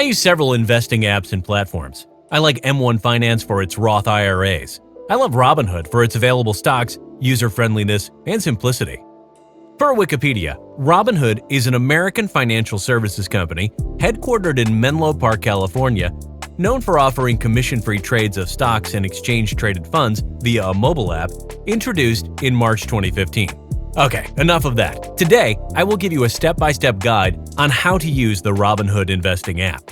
I use several investing apps and platforms. I like M1 Finance for its Roth IRAs. I love Robinhood for its available stocks, user-friendliness, and simplicity. Per Wikipedia, Robinhood is an American financial services company headquartered in Menlo Park, California, known for offering commission-free trades of stocks and exchange-traded funds via a mobile app introduced in March 2015. Okay, enough of that. Today, I will give you a step-by-step guide on how to use the Robinhood Investing app.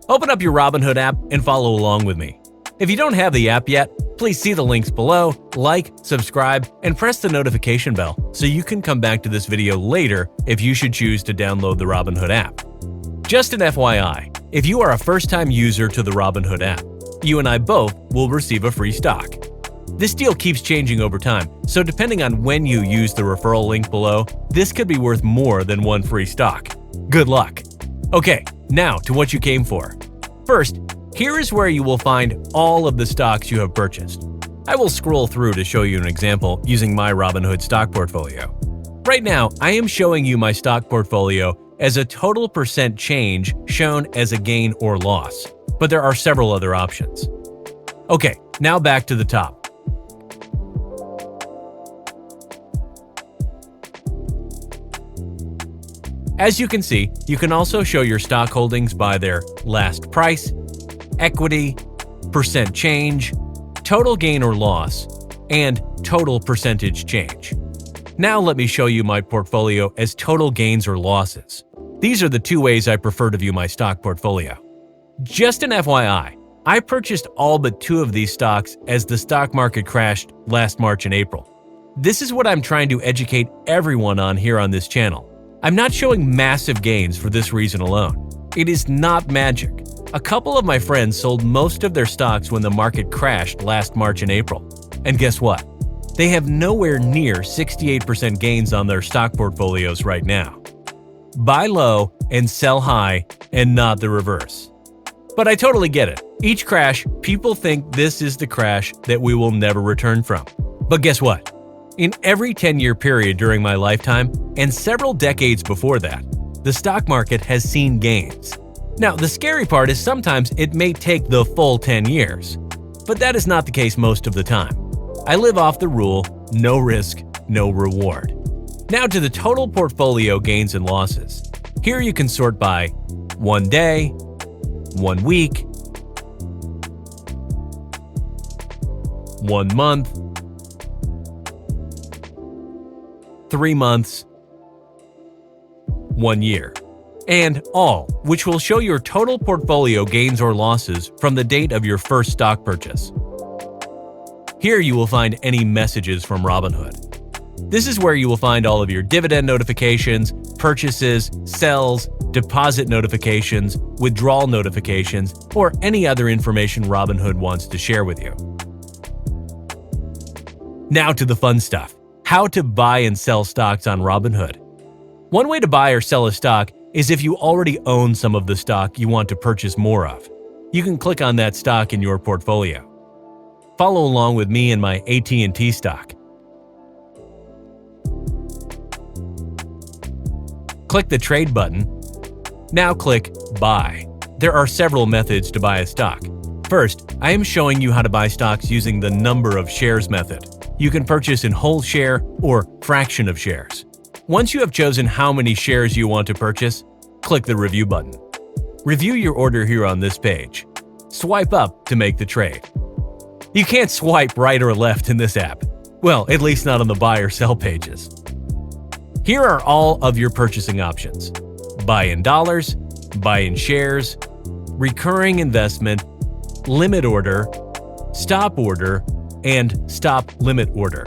Open up your Robinhood app and follow along with me. If you don't have the app yet, please see the links below, like, subscribe, and press the notification bell so you can come back to this video later if you should choose to download the Robinhood app. Just an FYI, if you are a first-time user to the Robinhood app, you and I both will receive a free stock. This deal keeps changing over time, so depending on when you use the referral link below, this could be worth more than one free stock. Good luck! Okay, now to what you came for. First, here is where you will find all of the stocks you have purchased. I will scroll through to show you an example using my Robinhood stock portfolio. Right now, I am showing you my stock portfolio as a total percent change shown as a gain or loss, but there are several other options. Okay, now back to the top. As you can see, you can also show your stock holdings by their last price, equity, percent change, total gain or loss, and total percentage change. Now let me show you my portfolio as total gains or losses. These are the two ways I prefer to view my stock portfolio. Just an FYI, I purchased all but two of these stocks as the stock market crashed last March and April. This is what I'm trying to educate everyone on here on this channel. I'm not showing massive gains for this reason alone. It is not magic. A couple of my friends sold most of their stocks when the market crashed last March and April. And guess what? They have nowhere near 68% gains on their stock portfolios right now. Buy low and sell high and not the reverse. But I totally get it. Each crash, people think this is the crash that we will never return from. But guess what? In every 10-year period during my lifetime, and several decades before that, the stock market has seen gains. Now, the scary part is sometimes it may take the full 10 years, but that is not the case most of the time. I live off the rule, no risk, no reward. Now to the total portfolio gains and losses. Here you can sort by 1 day, 1 week, 1 month, 3 months, 1 year, and all, which will show your total portfolio gains or losses from the date of your first stock purchase. Here you will find any messages from Robinhood. This is where you will find all of your dividend notifications, purchases, sells, deposit notifications, withdrawal notifications, or any other information Robinhood wants to share with you. Now to the fun stuff. How to buy and sell stocks on Robinhood. One way to buy or sell a stock is if you already own some of the stock you want to purchase more of. You can click on that stock in your portfolio. Follow along with me and my AT&T stock. Click the Trade button. Now click Buy. There are several methods to buy a stock. First, I am showing you how to buy stocks using the number of shares method. You can purchase in whole share or fraction of shares. Once you have chosen how many shares you want to purchase, click the Review button. Review your order here on this page. Swipe up to make the trade. You can't swipe right or left in this app. Well, at least not on the buy or sell pages. Here are all of your purchasing options: buy in dollars, buy in shares, recurring investment, limit order, stop order, and stop limit order.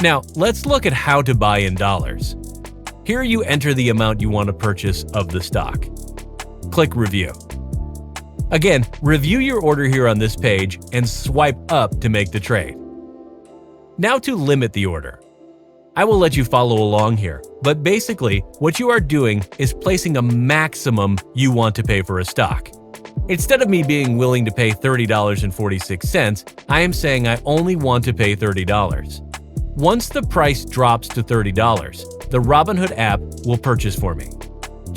Now, let's look at how to buy in dollars. Here you enter the amount you want to purchase of the stock. Click Review. Again, review your order here on this page and swipe up to make the trade. Now to limit the order. I will let you follow along here, but basically what you are doing is placing a maximum you want to pay for a stock. Instead of me being willing to pay $30.46, I am saying I only want to pay $30. Once the price drops to $30, the Robinhood app will purchase for me.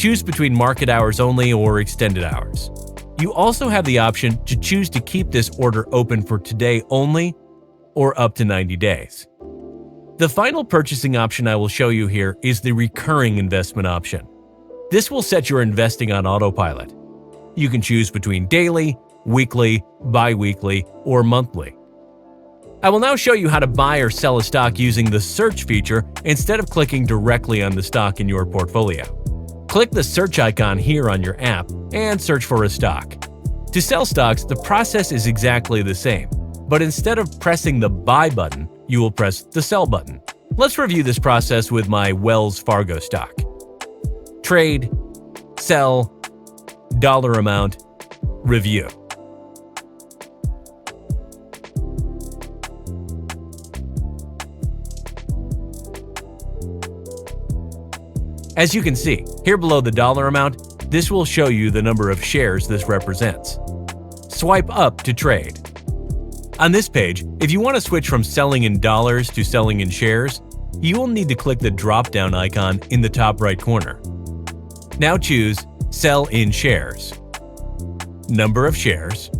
Choose between market hours only or extended hours. You also have the option to choose to keep this order open for today only or up to 90 days. The final purchasing option I will show you here is the recurring investment option. This will set your investing on autopilot. You can choose between daily, weekly, bi-weekly, or monthly. I will now show you how to buy or sell a stock using the search feature instead of clicking directly on the stock in your portfolio. Click the search icon here on your app and search for a stock. To sell stocks, the process is exactly the same, but instead of pressing the buy button, you will press the sell button. Let's review this process with my Wells Fargo stock. Trade, sell, dollar amount, review. As you can see, here below the dollar amount, this will show you the number of shares this represents. Swipe up to trade. On this page, if you want to switch from selling in dollars to selling in shares, you will need to click the drop-down icon in the top right corner. Now choose Sell in Shares. Number of shares.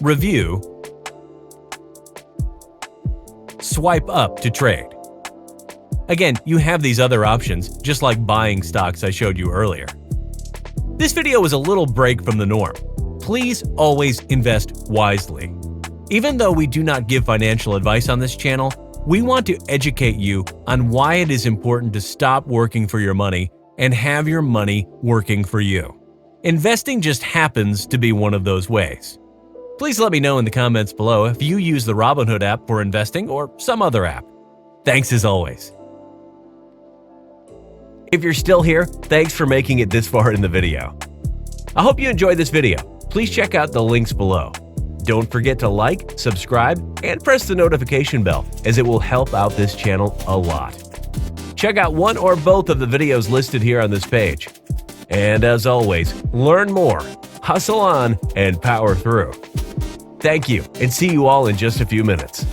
Review. Swipe up to trade. Again, you have these other options, just like buying stocks I showed you earlier. This video was a little break from the norm. Please always invest wisely. Even though we do not give financial advice on this channel, we want to educate you on why it is important to stop working for your money and have your money working for you. Investing just happens to be one of those ways. Please let me know in the comments below if you use the Robinhood app for investing or some other app. Thanks as always. If you're still here, thanks for making it this far in the video. I hope you enjoyed this video. Please check out the links below. Don't forget to like, subscribe, and press the notification bell, as it will help out this channel a lot. Check out one or both of the videos listed here on this page. And as always, learn more, hustle on, and power through. Thank you, and see you all in just a few minutes.